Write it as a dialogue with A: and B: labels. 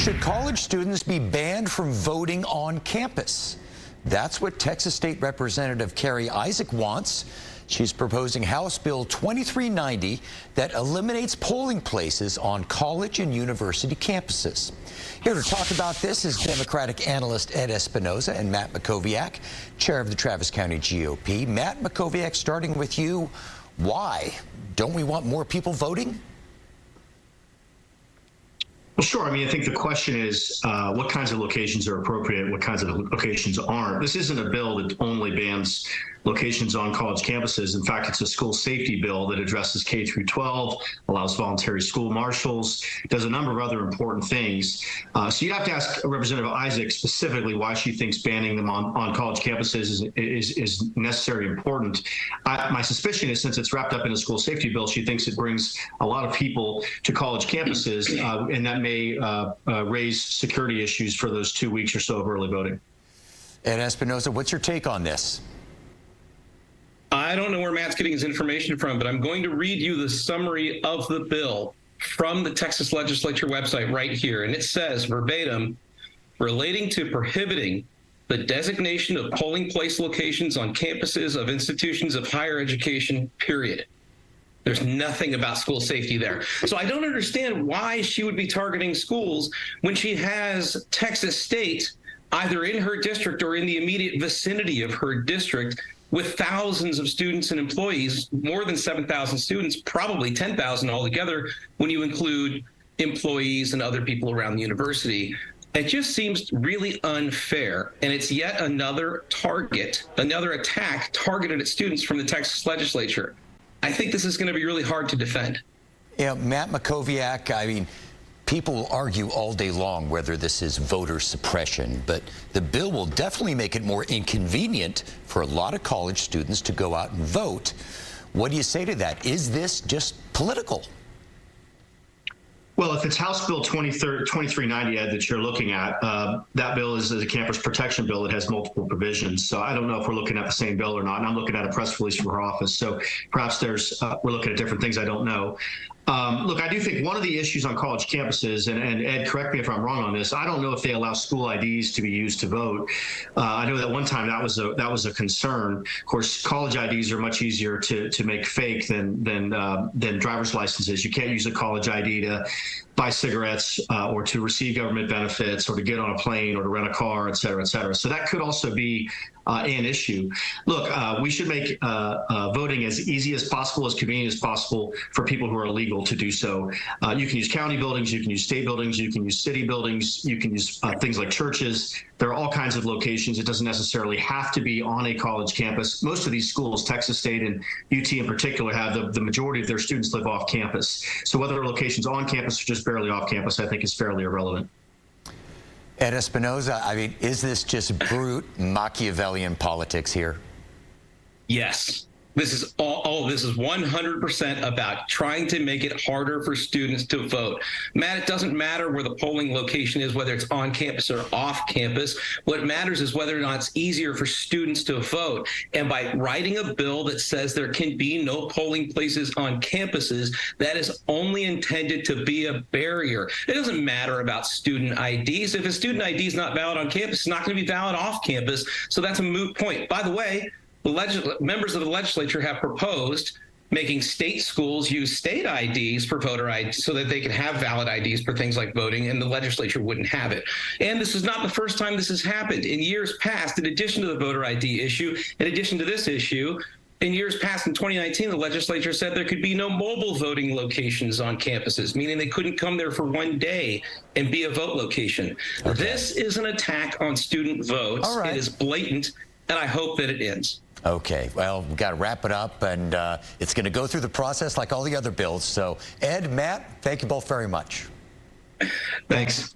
A: Should college students be banned from voting on campus? That's what Texas State Representative Carrie Isaac wants. She's proposing House Bill 2390 that eliminates polling places on college and university campuses. Here to talk about this is Democratic analyst Ed Espinoza and Matt Mackowiak, chair of the Travis County GOP. Matt Mackowiak, starting with you, why? Don't we want more people voting?
B: Well, sure. I mean, I think the question is what kinds of locations are appropriate, what kinds of locations aren't. This isn't a bill that only bans locations on college campuses. In fact, it's a school safety bill that addresses K through 12, allows voluntary school marshals, does a number of other important things. So you'd have to ask Representative Isaac specifically why she thinks banning them on college campuses is necessary and important. My suspicion is since it's wrapped up in a school safety bill, she thinks it brings a lot of people to college campuses, and that may raise security issues for those 2 weeks or so of early voting.
A: Ed Espinoza, what's your take on this?
C: I don't know where Matt's getting his information from, but I'm going to read you the summary of the bill from the Texas Legislature website right here. And it says, verbatim, relating to prohibiting the designation of polling place locations on campuses of institutions of higher education, period. There's nothing about school safety there. So I don't understand why she would be targeting schools when she has Texas State either in her district or in the immediate vicinity of her district with thousands of students and employees, more than 7,000 students, probably 10,000 altogether when you include employees and other people around the university. It just seems really unfair, and it's yet another target, another attack targeted at students from the Texas legislature. I think this is going to be really hard to defend.
A: Yeah, Matt Mackowiak, I mean, people will argue all day long whether this is voter suppression, but the bill will definitely make it more inconvenient for a lot of college students to go out and vote. What do you say to that? Is this just political?
B: Well, if it's House Bill 2390, Ed, that you're looking at, that bill is a campus protection bill that has multiple provisions. So I don't know if we're looking at the same bill or not. And I'm looking at a press release from her office. So perhaps we're looking at different things. I don't know. Look, I do think one of the issues on college campuses, and Ed, correct me if I'm wrong on this, I don't know if they allow school IDs to be used to vote. I know that one time that was a concern. Of course, college IDs are much easier to make fake than driver's licenses. You can't use a college ID to buy cigarettes or to receive government benefits or to get on a plane or to rent a car, et cetera, et cetera. So that could also be an issue. Look, we should make voting as easy as possible, as convenient as possible for people who are illegal to do so. You can use county buildings, you can use state buildings, you can use city buildings, you can use things like churches. There are all kinds of locations. It doesn't necessarily have to be on a college campus. Most of these schools, Texas State and UT in particular, have the majority of their students live off campus. So whether the location's on campus or just barely off campus, I think is fairly irrelevant.
A: Ed Espinoza, I mean, is this just brute Machiavellian politics here?
C: Yes. This is this is 100% about trying to make it harder for students to vote. Matt, it doesn't matter where the polling location is, whether it's on campus or off campus. What matters is whether or not it's easier for students to vote. And by writing a bill that says there can be no polling places on campuses, that is only intended to be a barrier. It doesn't matter about student IDs. If a student ID is not valid on campus, it's not going to be valid off campus. So that's a moot point. By the way, the members of the legislature have proposed making state schools use state IDs for voter IDs so that they can have valid IDs for things like voting, and the legislature wouldn't have it. And this is not the first time this has happened. In years past, in addition to the voter ID issue, in addition to this issue, in years past, in 2019, the legislature said there could be no mobile voting locations on campuses, meaning they couldn't come there for one day and be a vote location. Okay. This is an attack on student votes. All right. It is blatant, and I hope that it ends.
A: Okay, well, we've got to wrap it up, and it's going to go through the process like all the other bills. So, Ed, Matt, thank you both very much.
C: Thanks.